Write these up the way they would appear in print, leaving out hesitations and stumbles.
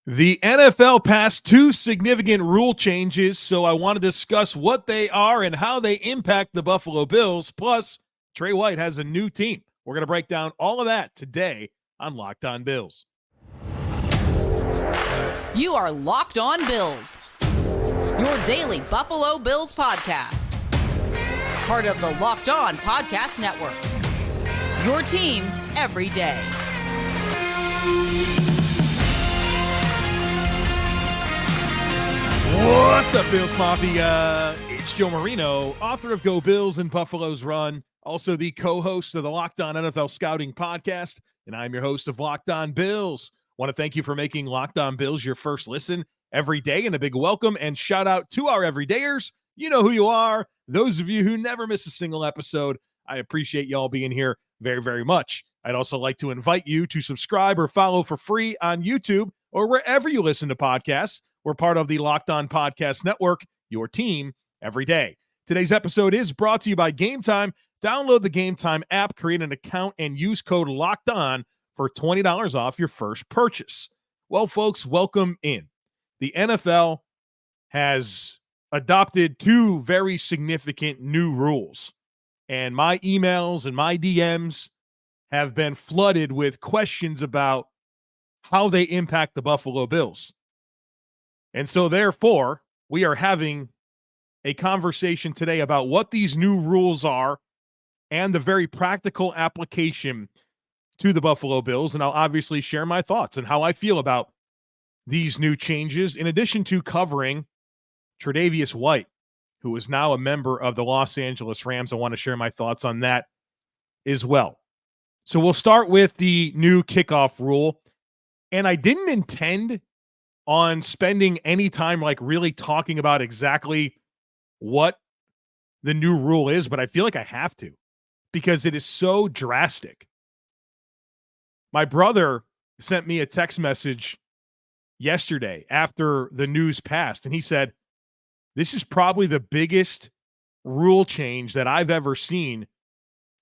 The NFL passed two significant rule changes, so I want to discuss what they are and how they impact the Buffalo Bills. Plus, Trey White has a new team. We're going to break down all of that today on Locked On Bills. You are Locked On Bills, your daily Buffalo Bills podcast. Part of the Locked On Podcast Network, your team every day. What's up, Bills Mafia? It's Joe Marino, author of Go Bills and Buffalo's Run, also the co-host of the Locked On NFL Scouting Podcast, and I'm your host of Locked On Bills. Want to thank you for making Locked On Bills your first listen every day, and a big welcome and shout out to our everydayers. You know who you are. Those of you who never miss a single episode, I appreciate y'all being here very, very much. I'd also like to invite you to subscribe or follow for free on YouTube or wherever you listen to podcasts. We're part of the Locked On Podcast Network, your team every day. Today's episode is brought to you by Game Time. Download the Game Time app, create an account, and use code LOCKEDON for $20 off your first purchase. Well, folks, welcome in. The NFL has adopted two very significant new rules, and my emails and my DMs have been flooded with questions about how they impact the Buffalo Bills. And so, therefore, we are having a conversation today about what these new rules are and the very practical application to the Buffalo Bills. And I'll obviously share my thoughts and how I feel about these new changes, in addition to covering Tre'Davious White, who is now a member of the Los Angeles Rams. I want to share my thoughts on that as well. So we'll start with the new kickoff rule. And I didn't intend on spending any time like really talking about exactly what the new rule is, but I feel like I have to because it is so drastic. My brother sent me a text message yesterday after the news passed, and he said, this is probably the biggest rule change that I've ever seen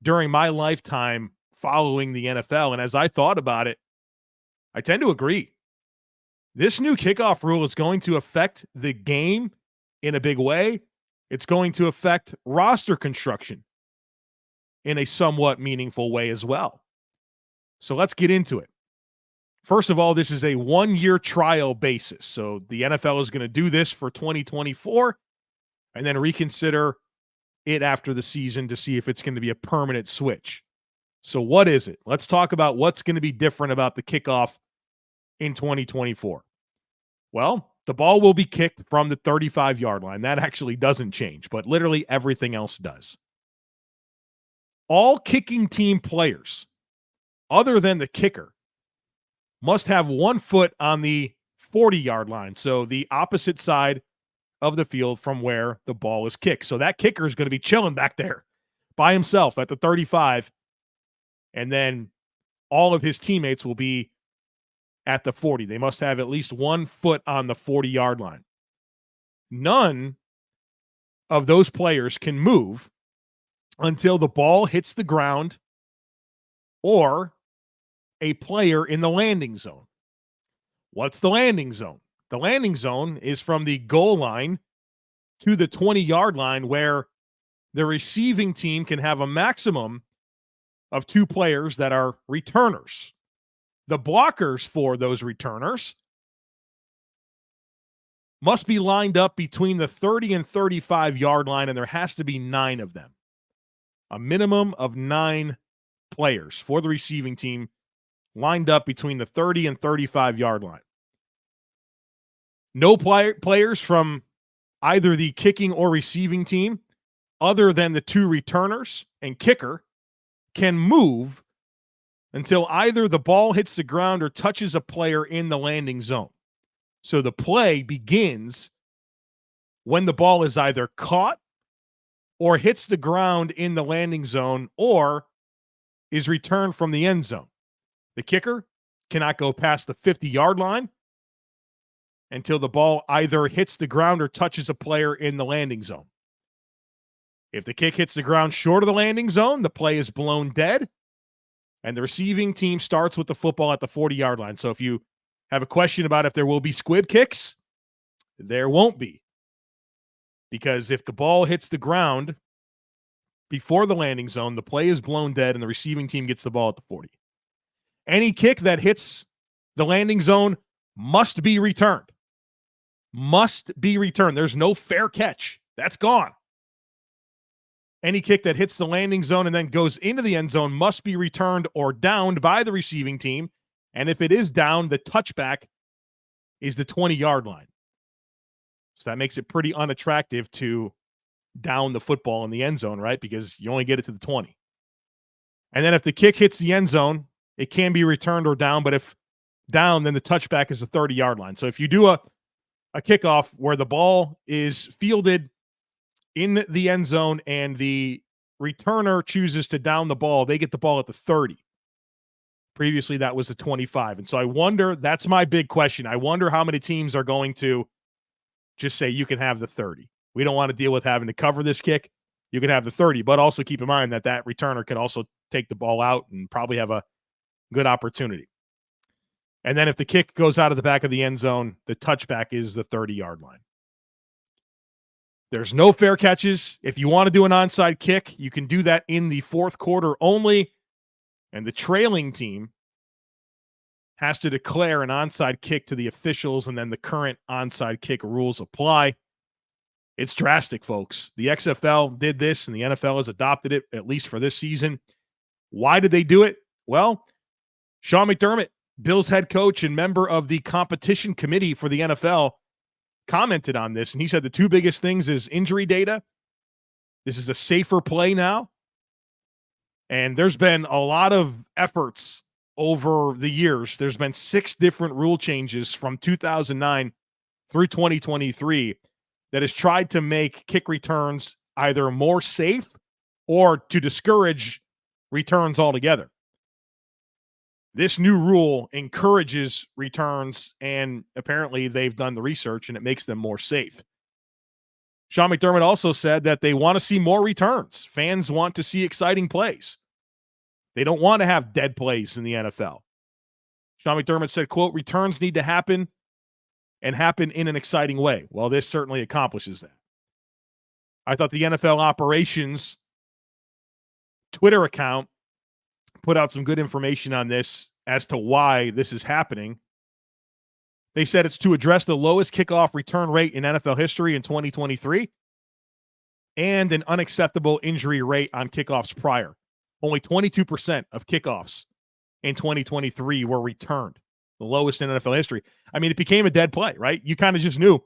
during my lifetime following the NFL. And as I thought about it, I tend to agree. This new kickoff rule is going to affect the game in a big way. It's going to affect roster construction in a somewhat meaningful way as well. So let's get into it. First of all, this is a one-year trial basis. So the NFL is going to do this for 2024 and then reconsider it after the season to see if it's going to be a permanent switch. So what is it? Let's talk about what's going to be different about the kickoff in 2024. Well, the ball will be kicked from the 35-yard line. That actually doesn't change, but literally everything else does. All kicking team players, other than the kicker, must have 1 foot on the 40-yard line, so the opposite side of the field from where the ball is kicked. So that kicker is going to be chilling back there by himself at the 35, and then all of his teammates will be at the 40. They must have at least 1 foot on the 40-yard line. None of those players can move until the ball hits the ground or a player in the landing zone. What's the landing zone? The landing zone is from the goal line to the 20-yard line, where the receiving team can have a maximum of 2 players that are returners. The blockers for those returners must be lined up between the 30 and 35-yard line, and there has to be 9 of them. A minimum of 9 players for the receiving team lined up between the 30 and 35-yard line. No players from either the kicking or receiving team, other than the 2 returners and kicker, can move until either the ball hits the ground or touches a player in the landing zone. So the play begins when the ball is either caught or hits the ground in the landing zone or is returned from the end zone. The kicker cannot go past the 50-yard line until the ball either hits the ground or touches a player in the landing zone. If the kick hits the ground short of the landing zone, the play is blown dead, and the receiving team starts with the football at the 40-yard line. So if you Have a question about if there will be squib kicks? There won't be. Because if the ball hits the ground before the landing zone, the play is blown dead and the receiving team gets the ball at the 40. Any kick that hits the landing zone must be returned. Must be returned. There's no fair catch. That's gone. Any kick that hits the landing zone and then goes into the end zone must be returned or downed by the receiving team. And if it is down, the touchback is the 20-yard line. So that makes it pretty unattractive to down the football in the end zone, right? Because you only get it to the 20. And then if the kick hits the end zone, it can be returned or down. But if down, then the touchback is the 30-yard line. So if you do a kickoff where the ball is fielded in the end zone and the returner chooses to down the ball, they get the ball at the 30. Previously, that was the 25. And so I wonder, that's my big question. I wonder how many teams are going to just say you can have the 30. We don't want to deal with having to cover this kick. You can have the 30, but also keep in mind that that returner can also take the ball out and probably have a good opportunity. And then if the kick goes out of the back of the end zone, the touchback is the 30-yard line. There's no fair catches. If you want to do an onside kick, you can do that in the fourth quarter only. And the trailing team has to declare an onside kick to the officials, and then the current onside kick rules apply. It's drastic, folks. The XFL did this, and the NFL has adopted it, at least for this season. Why did they do it? Well, Sean McDermott, Bills head coach and member of the competition committee for the NFL, commented on this, and he said the two biggest things is injury data. This is a safer play now. And there's been a lot of efforts over the years. There's been 6 different rule changes from 2009 through 2023 that has tried to make kick returns either more safe or to discourage returns altogether. This new rule encourages returns, and apparently they've done the research and it makes them more safe. Sean McDermott also said that they want to see more returns. Fans want to see exciting plays. They don't want to have dead plays in the NFL. Sean McDermott said, quote, returns need to happen and happen in an exciting way. Well, this certainly accomplishes that. I thought the NFL operations Twitter account put out some good information on this as to why this is happening. They said it's to address the lowest kickoff return rate in NFL history in 2023 and an unacceptable injury rate on kickoffs prior. Only 22% of kickoffs in 2023 were returned, the lowest in NFL history. I mean, it became a dead play, right? You kind of just knew,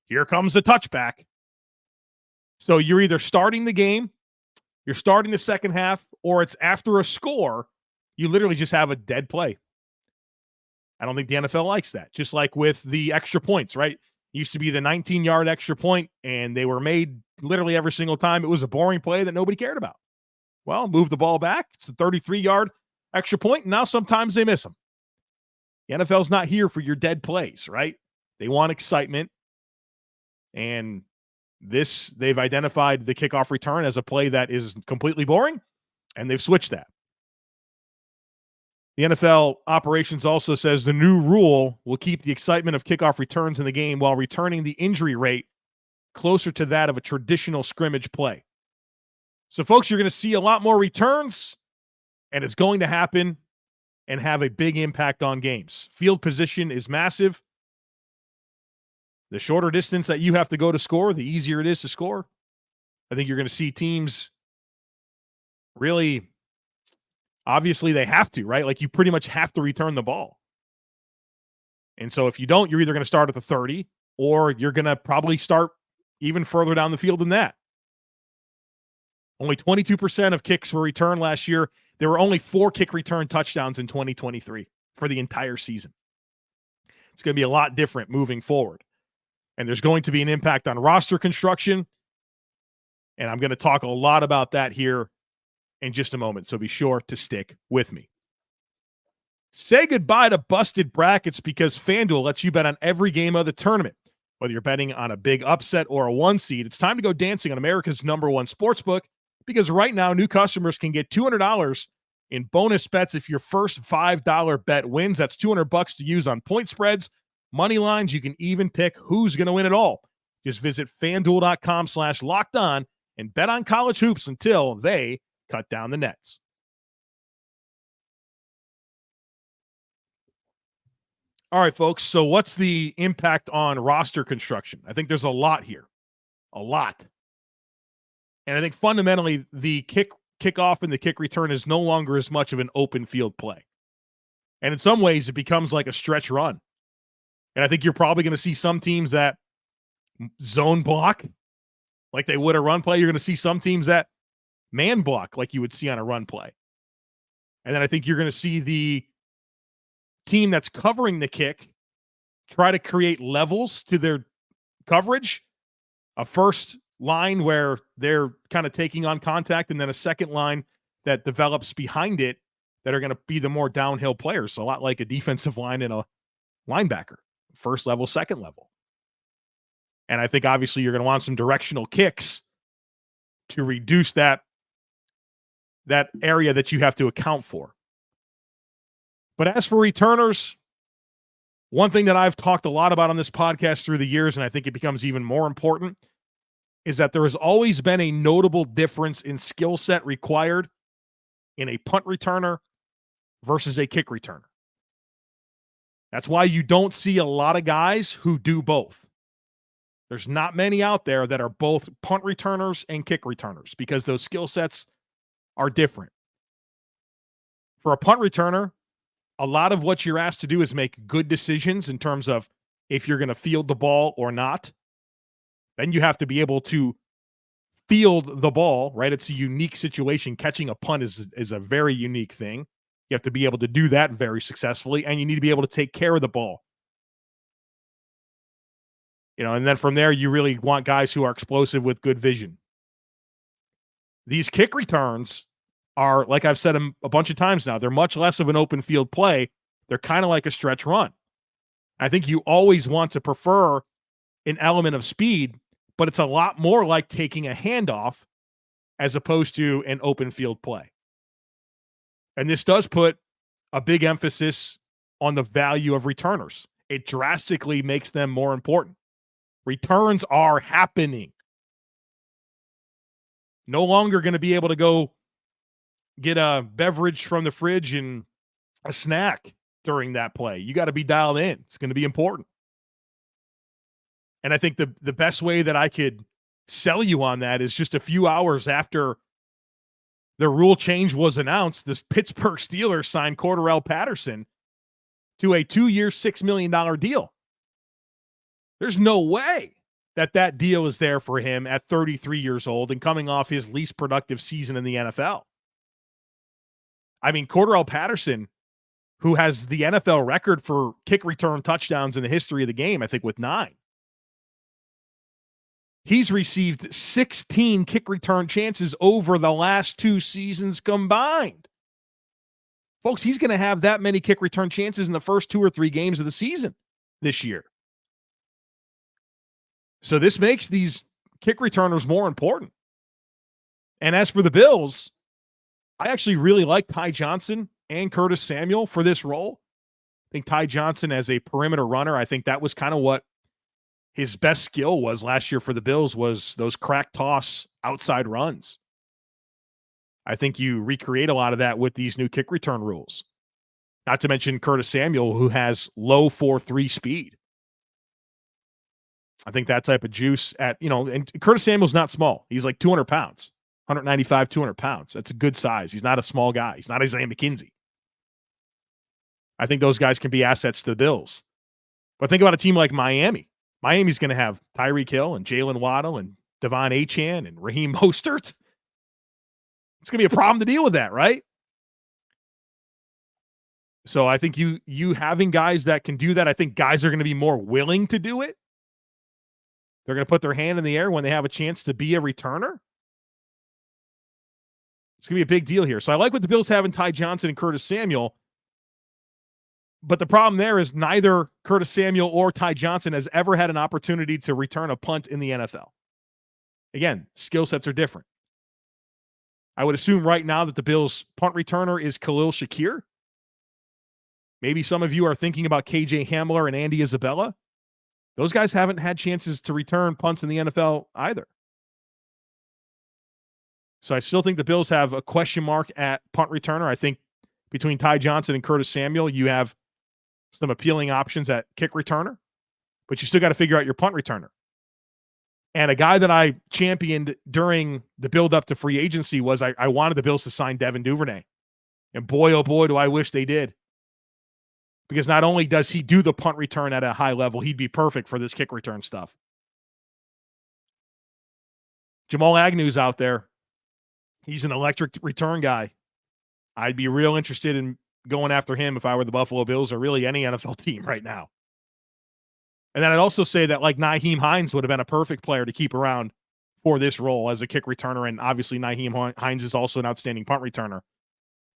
here comes the touchback. So you're either starting the game, you're starting the second half, or it's after a score, you literally just have a dead play. I don't think the NFL likes that. Just like with the extra points, right? It used to be the 19-yard extra point, and they were made literally every single time. It was a boring play that nobody cared about. Well, move the ball back. It's a 33-yard extra point, and now sometimes they miss them. The NFL's not here for your dead plays, right? They want excitement, and they've identified the kickoff return as a play that is completely boring, and they've switched that. The NFL operations also says the new rule will keep the excitement of kickoff returns in the game while returning the injury rate closer to that of a traditional scrimmage play. So, folks, you're going to see a lot more returns, and it's going to happen and have a big impact on games. Field position is massive. The shorter distance that you have to go to score, the easier it is to score. I think you're going to see teams really, obviously they have to, right? Like you pretty much have to return the ball. And so if you don't, you're either going to start at the 30 or you're going to probably start even further down the field than that. Only 22% of kicks were returned last year. There were only 4 kick return touchdowns in 2023 for the entire season. It's going to be a lot different moving forward. And there's going to be an impact on roster construction. And I'm going to talk a lot about that here in just a moment. So be sure to stick with me. Say goodbye to busted brackets because FanDuel lets you bet on every game of the tournament. Whether you're betting on a big upset or a 1 seed, it's time to go dancing on America's #1 sportsbook because right now new customers can get $200 in bonus bets if your first $5 bet wins. That's $200 to use on point spreads, money lines. You can even pick who's going to win it all. Just visit FanDuel.com/lockedon and bet on college hoops until they cut down the nets. All right, folks. So what's the impact on roster construction? I think there's a lot here. A lot. And I think fundamentally the kickoff and the kick return is no longer as much of an open field play. And in some ways, it becomes like a stretch run. And I think you're probably going to see some teams that zone block like they would a run play. You're going to see some teams that man block like you would see on a run play. And then I think you're going to see the team that's covering the kick try to create levels to their coverage. A first line where they're kind of taking on contact, and then a second line that develops behind it that are going to be the more downhill players. So a lot like a defensive line and a linebacker, first level, second level. And I think obviously you're going to want some directional kicks to reduce that area that you have to account for. But as for returners, one thing that I've talked a lot about on this podcast through the years, and I think it becomes even more important, is that there has always been a notable difference in skill set required in a punt returner versus a kick returner. That's why you don't see a lot of guys who do both. There's not many out there that are both punt returners and kick returners because those skill sets are different. For a punt returner, a lot of what you're asked to do is make good decisions in terms of if you're going to field the ball or not. Then you have to be able to field the ball, right? It's a unique situation. Catching a punt is a very unique thing. You have to be able to do that very successfully, and you need to be able to take care of the ball. And then from there, you really want guys who are explosive with good vision. These kick returns are, like I've said a bunch of times now, they're much less of an open field play. They're kind of like a stretch run. I think you always want to prefer an element of speed, but it's a lot more like taking a handoff as opposed to an open field play. And this does put a big emphasis on the value of returners. It drastically makes them more important. Returns are happening. No longer going to be able to go get a beverage from the fridge and a snack during that play. You got to be dialed in. It's going to be important. And I think the best way that I could sell you on that is just a few hours after the rule change was announced, this Pittsburgh Steelers signed Cordarrelle Patterson to a 2-year, $6 million deal. There's no way that deal is there for him at 33 years old and coming off his least productive season in the NFL. I mean, Cordarrelle Patterson, who has the NFL record for kick return touchdowns in the history of the game, I think with 9. He's received 16 kick return chances over the last 2 seasons combined. Folks, he's going to have that many kick return chances in the first 2 or 3 games of the season this year. So this makes these kick returners more important. And as for the Bills, I actually really like Ty Johnson and Curtis Samuel for this role. I think Ty Johnson as a perimeter runner, I think that was kind of what his best skill was last year for the Bills, was those crack toss outside runs. I think you recreate a lot of that with these new kick return rules. Not to mention Curtis Samuel, who has low 4.3 speed. I think that type of juice and Curtis Samuel's not small. He's like 200 pounds, 195, 200 pounds. That's a good size. He's not a small guy. He's not Isaiah McKenzie. I think those guys can be assets to the Bills. But think about a team like Miami. Miami's going to have Tyreek Hill and Jalen Waddle and Devon Achane and Raheem Mostert. It's going to be a problem to deal with that, right? So I think you having guys that can do that, I think guys are going to be more willing to do it. They're going to put their hand in the air when they have a chance to be a returner. It's going to be a big deal here. So I like what the Bills have in Ty Johnson and Curtis Samuel. But the problem there is neither Curtis Samuel or Ty Johnson has ever had an opportunity to return a punt in the NFL. Again, skill sets are different. I would assume right now that the Bills' punt returner is Khalil Shakir. Maybe some of you are thinking about KJ Hamler and Andy Isabella. Those guys haven't had chances to return punts in the NFL either. So I still think the Bills have a question mark at punt returner. I think between Ty Johnson and Curtis Samuel, you have some appealing options at kick returner, but you still got to figure out your punt returner. And a guy that I championed during the build-up to free agency was I wanted the Bills to sign Devin Duvernay. And boy, oh boy, do I wish they did. Because not only does he do the punt return at a high level, he'd be perfect for this kick return stuff. Jamal Agnew's out there. He's an electric return guy. I'd be real interested in going after him if I were the Buffalo Bills or really any NFL team right now. And then I'd also say that like Nyheim Hines would have been a perfect player to keep around for this role as a kick returner. And obviously Nyheim Hines is also an outstanding punt returner.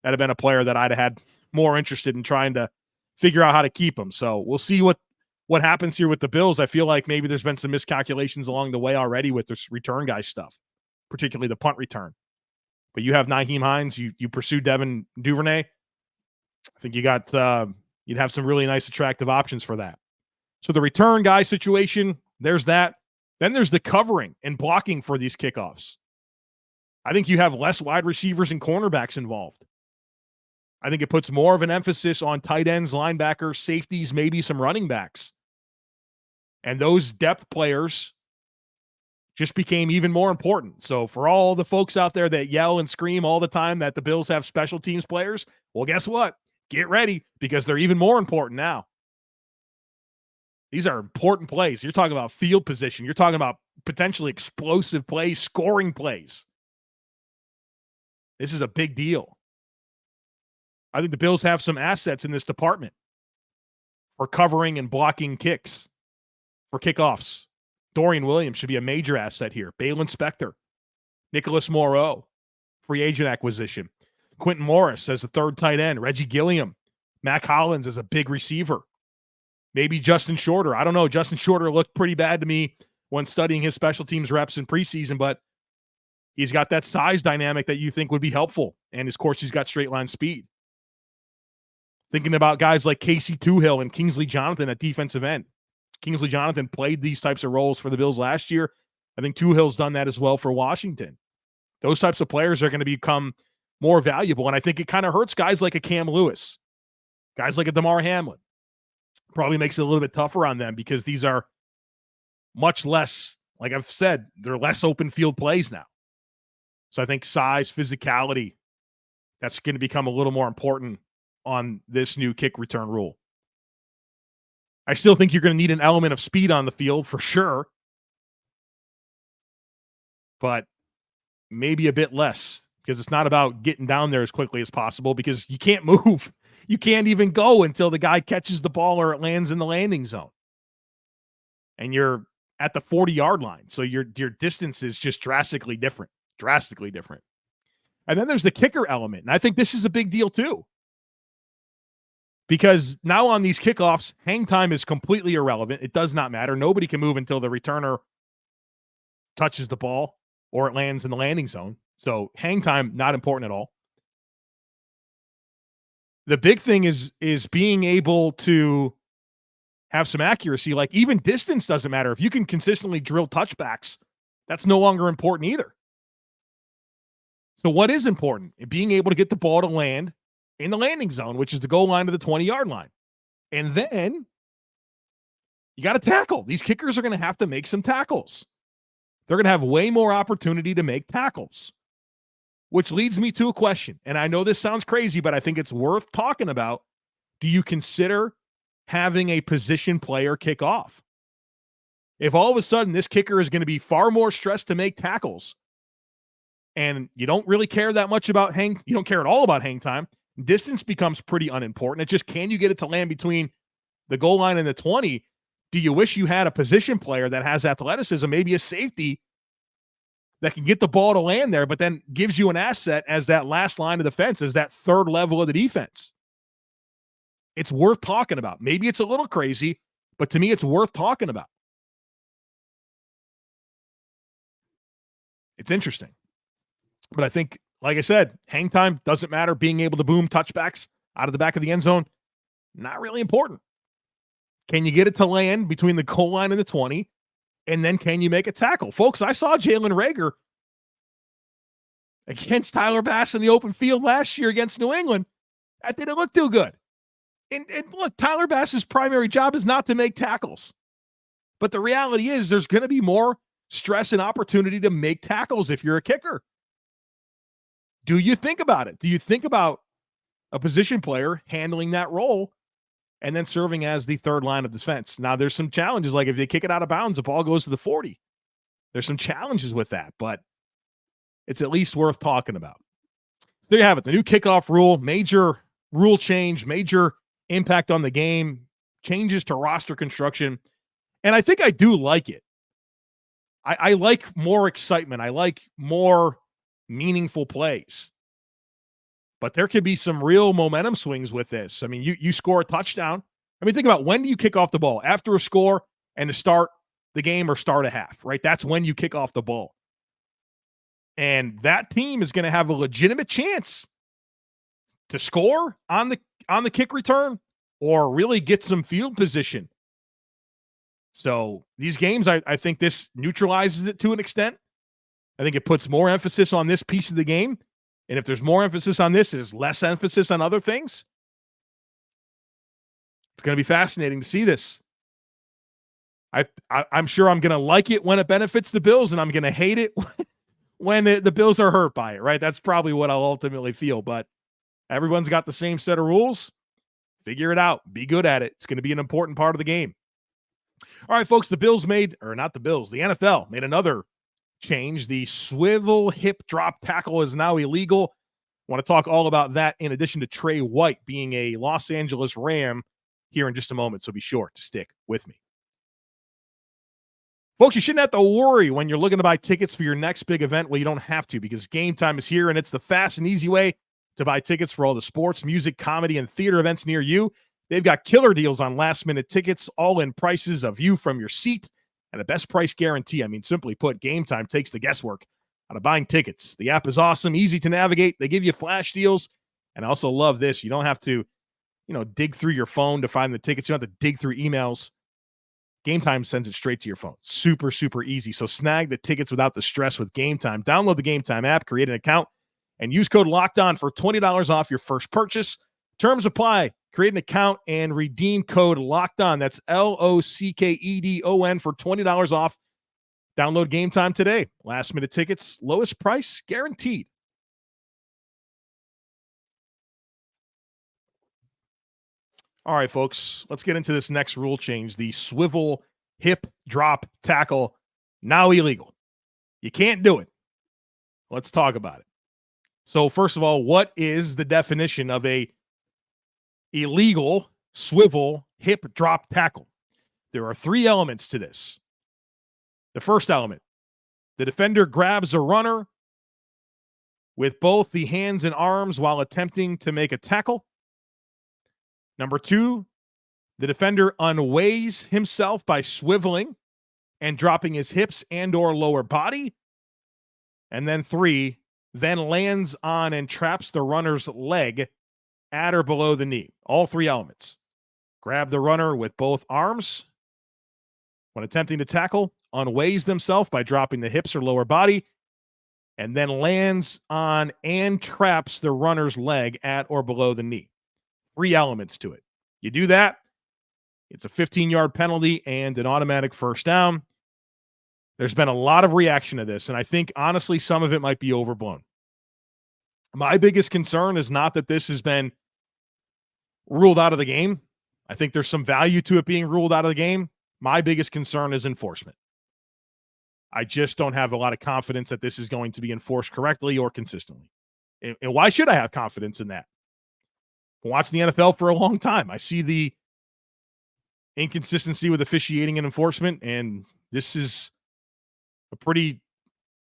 That'd have been a player that I'd have had more interested in trying to figure out how to keep him. So we'll see what happens here with the Bills. I feel like maybe there's been some miscalculations along the way already with this return guy stuff, particularly the punt return. But you have Nyheim Hines, you pursue Devin Duvernay. I think you'd have some really nice, attractive options for that. So the return guy situation, there's that. Then there's the covering and blocking for these kickoffs. I think you have less wide receivers and cornerbacks involved. I think it puts more of an emphasis on tight ends, linebackers, safeties, maybe some running backs. And those depth players just became even more important. So for all the folks out there that yell and scream all the time that the Bills have special teams players, well, guess what? Get ready, because they're even more important now. These are important plays. You're talking about field position. You're talking about potentially explosive plays, scoring plays. This is a big deal. I think the Bills have some assets in this department for covering and blocking kicks, for kickoffs. Dorian Williams should be a major asset here. Baylon Spector, Nicholas Morrow, free agent acquisition. Quintin Morris as a third tight end. Reggie Gillam, Mack Hollins as a big receiver. Maybe Justin Shorter. I don't know. Justin Shorter looked pretty bad to me when studying his special teams reps in preseason, but he's got that size dynamic that you think would be helpful. And, of course, he's got straight line speed. Thinking about guys like Casey Toohill and Kingsley Jonathan at defensive end. Kingsley Jonathan played these types of roles for the Bills last year. I think Toohill's done that as well for Washington. Those types of players are going to become more valuable, and I think it kind of hurts guys like a Cam Lewis, guys like a Damar Hamlin. Probably makes it a little bit tougher on them because these are much less, like I've said, they're less open field plays now. So I think size, physicality, that's going to become a little more important on this new kick return rule. I still think you're going to need an element of speed on the field for sure, but maybe a bit less, because it's not about getting down there as quickly as possible, because you can't move. You can't even go until the guy catches the ball or it lands in the landing zone. And you're at the 40-yard line. So your distance is just drastically different. And then there's the kicker element. And I think this is a big deal too. Because now on these kickoffs, hang time is completely irrelevant. It does not matter. Nobody can move until the returner touches the ball or it lands in the landing zone. So hang time, not important at all. The big thing is being able to have some accuracy. Like even distance doesn't matter. If you can consistently drill touchbacks, that's no longer important either. So what is important? Being able to get the ball to land in the landing zone, which is the goal line to the 20-yard line. And then you got to tackle. These kickers are going to have to make some tackles. They're going to have way more opportunity to make tackles. Which leads me to a question. And I know this sounds crazy, but I think it's worth talking about. Do you consider having a position player kick off? If all of a sudden this kicker is going to be far more stressed to make tackles, and you don't really care that much about you don't care at all about hang time, distance becomes pretty unimportant. It's just, can you get it to land between the goal line and the 20? Do you wish you had a position player that has athleticism, maybe a safety, that can get the ball to land there, but then gives you an asset as that last line of defense, as that third level of the defense? It's worth talking about. Maybe it's a little crazy, but to me, it's worth talking about. It's interesting. But I think, like I said, hang time doesn't matter. Being able to boom touchbacks out of the back of the end zone, not really important. Can you get it to land between the goal line and the 20? And then can you make a tackle? Folks, I saw Jalen Reagor against Tyler Bass in the open field last year against New England. That didn't look too good. And look, Tyler Bass's primary job is not to make tackles. But the reality is there's going to be more stress and opportunity to make tackles if you're a kicker. Do you think about it? Do you think about a position player handling that role and then serving as the third line of defense? Now, there's some challenges, like if they kick it out of bounds, the ball goes to the 40. There's some challenges with that, but it's at least worth talking about. There you have it, the new kickoff rule, major rule change, major impact on the game, changes to roster construction, and I think I do like it. I like more excitement. I like more meaningful plays. But there could be some real momentum swings with this. I mean, you score a touchdown. I mean, think about, when do you kick off the ball? After a score and to start the game or start a half, right? That's when you kick off the ball. And that team is going to have a legitimate chance to score on the kick return or really get some field position. So these games, I think this neutralizes it to an extent. I think it puts more emphasis on this piece of the game. And if there's more emphasis on this, there's less emphasis on other things. It's going to be fascinating to see this. I'm sure I'm going to like it when it benefits the Bills, and I'm going to hate it when the Bills are hurt by it, right? That's probably what I'll ultimately feel. But everyone's got the same set of rules. Figure it out. Be good at it. It's going to be an important part of the game. All right, folks, the NFL made another change. The swivel hip drop tackle is now illegal. I want to talk all about that in addition to Trey White being a Los Angeles Ram here in just a moment, so be sure to stick with me. Folks, you shouldn't have to worry when you're looking to buy tickets for your next big event. Well, you don't have to, because Game Time is here, and it's the fast and easy way to buy tickets for all the sports, music, comedy, and theater events near you. They've got killer deals on last-minute tickets, all-in prices, a view from your seat, and a best price guarantee. I mean, simply put, Game Time takes the guesswork out of buying tickets. The app is awesome, easy to navigate. They give you flash deals. And I also love this. You don't have to, dig through your phone to find the tickets. You don't have to dig through emails. Game Time sends it straight to your phone. Super, super easy. So snag the tickets without the stress with Game Time. Download the Game Time app, create an account, and use code LOCKEDON for $20 off your first purchase. Terms apply. Create an account and redeem code LOCKEDON. That's LOCKEDON for $20 off. Download Game Time today. Last minute tickets, lowest price guaranteed. All right, folks, let's get into this next rule change. The swivel hip drop tackle, now illegal. You can't do it. Let's talk about it. So first of all, what is the definition of a illegal swivel hip drop tackle? There are three elements to this. The first element, the defender grabs a runner with both the hands and arms while attempting to make a tackle. Number two, the defender unweighs himself by swiveling and dropping his hips and or lower body. And then three, then lands on and traps the runner's leg at or below the knee. All three elements. Grab the runner with both arms when attempting to tackle, unweighs themselves by dropping the hips or lower body, and then lands on and traps the runner's leg at or below the knee. Three elements to it. You do that, it's a 15-yard penalty and an automatic first down. There's been a lot of reaction to this, and I think, honestly, some of it might be overblown. My biggest concern is not that this has been ruled out of the game. I think there's some value to it being ruled out of the game. My biggest concern is enforcement. I just don't have a lot of confidence that this is going to be enforced correctly or consistently. And why should I have confidence in that? I've been watching the NFL for a long time. I see the inconsistency with officiating and enforcement, and this is a pretty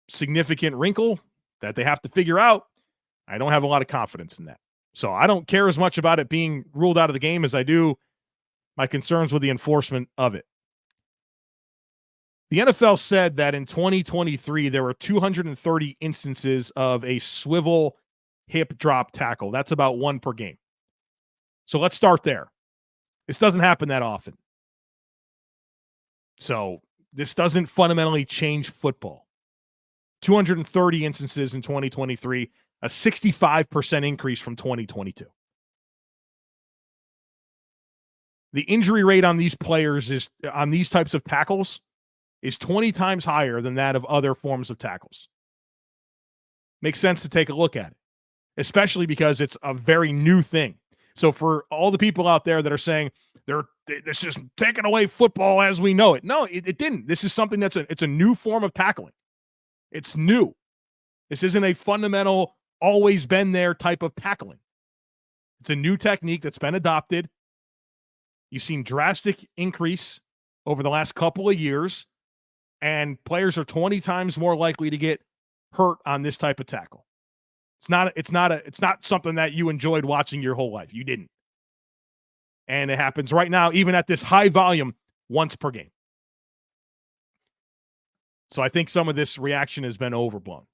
significant wrinkle that they have to figure out. I don't have a lot of confidence in that. So I don't care as much about it being ruled out of the game as I do my concerns with the enforcement of it. The NFL said that in 2023, there were 230 instances of a swivel hip drop tackle. That's about one per game. So let's start there. This doesn't happen that often. So this doesn't fundamentally change football. 230 instances in 2023, a 65% increase from 2022. The injury rate on these players is on these types of tackles is 20 times higher than that of other forms of tackles. Makes sense to take a look at it, especially because it's a very new thing. So for all the people out there that are saying this is taking away football as we know it. No, it didn't. This is something it's a new form of tackling. It's new. This isn't a fundamental, always been there type of tackling. It's a new technique that's been adopted. You've seen drastic increase over the last couple of years, and players are 20 times more likely to get hurt on this type of tackle. It's not something that you enjoyed watching your whole life. You didn't. And it happens right now, even at this high volume, once per game. So I think some of this reaction has been overblown.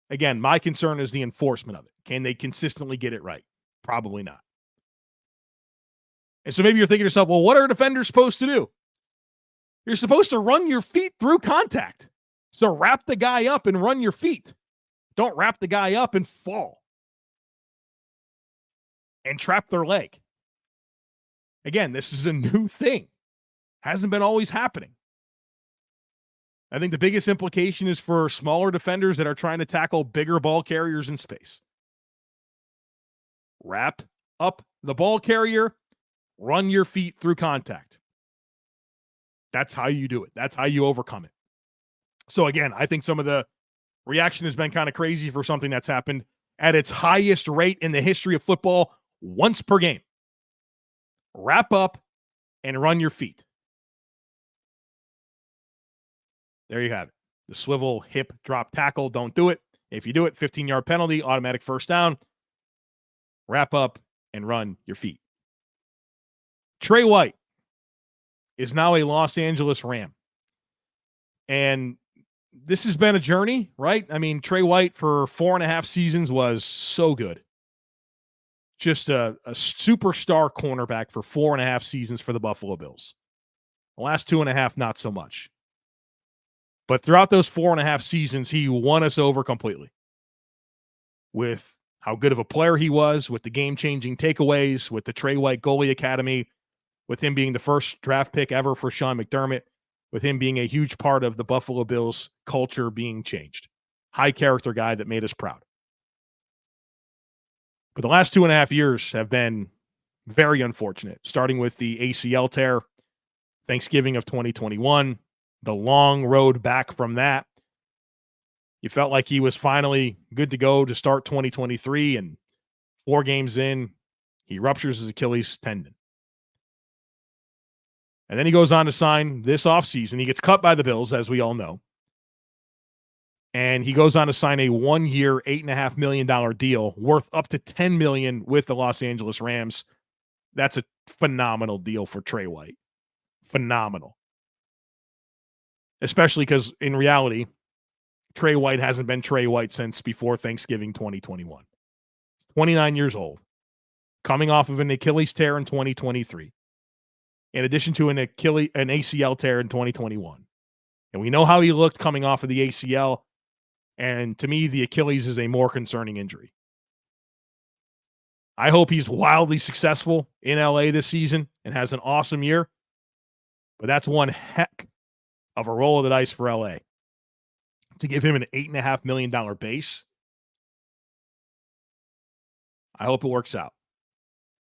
Again, my concern is the enforcement of it. Can they consistently get it right? Probably not. And so maybe you're thinking to yourself, well, what are defenders supposed to do? You're supposed to run your feet through contact. So wrap the guy up and run your feet. Don't wrap the guy up and fall and trap their leg. Again, this is a new thing. Hasn't been always happening. I think the biggest implication is for smaller defenders that are trying to tackle bigger ball carriers in space. Wrap up the ball carrier, run your feet through contact. That's how you do it. That's how you overcome it. So again, I think some of the reaction has been kind of crazy for something that's happened at its highest rate in the history of football once per game. Wrap up and run your feet. There you have it. The swivel hip drop tackle. Don't do it. If you do it, 15-yard penalty, automatic first down. Wrap up and run your feet. Trey White is now a Los Angeles Ram. And this has been a journey, right? I mean, Trey White for 4.5 seasons was so good. Just a superstar cornerback for 4.5 seasons for the Buffalo Bills. The last 2.5, not so much. But throughout those 4.5 seasons, he won us over completely. With how good of a player he was, with the game-changing takeaways, with the Trey White Goalie Academy, with him being the first draft pick ever for Sean McDermott, with him being a huge part of the Buffalo Bills culture being changed. High character guy that made us proud. But the last 2.5 years have been very unfortunate, starting with the ACL tear, Thanksgiving of 2021, the long road back from that. You felt like he was finally good to go to start 2023, and 4 games in, he ruptures his Achilles tendon. And then he goes on to sign this offseason. He gets cut by the Bills, as we all know. And he goes on to sign a 1-year, $8.5 million deal worth up to $10 million with the Los Angeles Rams. That's a phenomenal deal for Trey White. Phenomenal. Especially because in reality, Trey White hasn't been Trey White since before Thanksgiving 2021. 29 years old. Coming off of an Achilles tear in 2023. In addition to an ACL tear in 2021. And we know how he looked coming off of the ACL. And to me, the Achilles is a more concerning injury. I hope he's wildly successful in LA this season and has an awesome year. But that's one heck of a roll of the dice for LA. To give him an $8.5 million base. I hope it works out.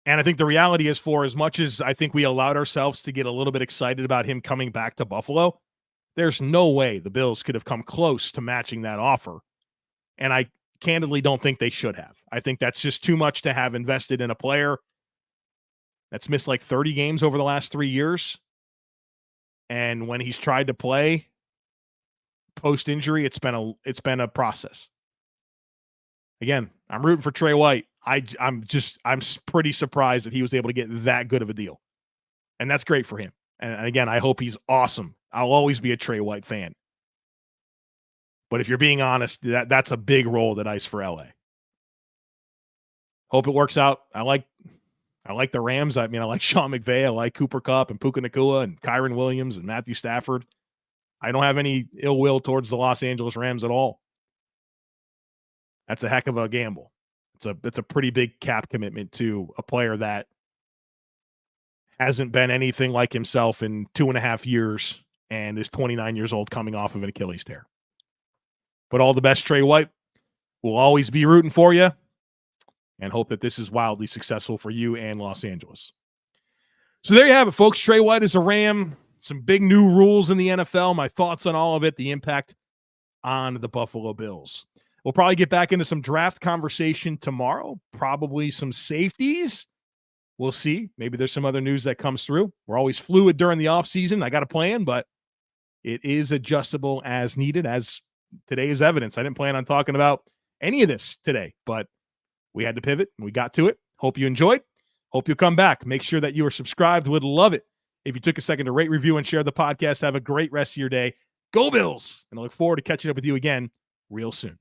And I think the reality is, for as much as I think we allowed ourselves to get a little bit excited about him coming back to Buffalo, there's no way the Bills could have come close to matching that offer. And I candidly don't think they should have. I think that's just too much to have invested in a player that's missed like 30 games over the last 3 years. And when he's tried to play post-injury, it's been a process. Again, I'm rooting for Trey White. I'm pretty surprised that he was able to get that good of a deal. And that's great for him. And again, I hope he's awesome. I'll always be a Trey White fan. But if you're being honest, that's a big roll of the dice for LA. Hope it works out. I like the Rams. I mean, I like Sean McVay. I like Cooper Kupp and Puka Nacua and Kyron Williams and Matthew Stafford. I don't have any ill will towards the Los Angeles Rams at all. That's a heck of a gamble. It's a pretty big cap commitment to a player that hasn't been anything like himself in 2.5 years and is 29 years old coming off of an Achilles tear. But all the best, Trey White. We'll always be rooting for you and hope that this is wildly successful for you and Los Angeles. So there you have it, folks. Trey White is a Ram. Some big new rules in the NFL. My thoughts on all of it, the impact on the Buffalo Bills. We'll probably get back into some draft conversation tomorrow, probably some safeties. We'll see. Maybe there's some other news that comes through. We're always fluid during the offseason. I got a plan, but it is adjustable as needed, as today is evidence. I didn't plan on talking about any of this today, but we had to pivot and we got to it. Hope you enjoyed. Hope you'll come back. Make sure that you are subscribed. Would love it if you took a second to rate, review, and share the podcast. Have a great rest of your day. Go Bills. And I look forward to catching up with you again real soon.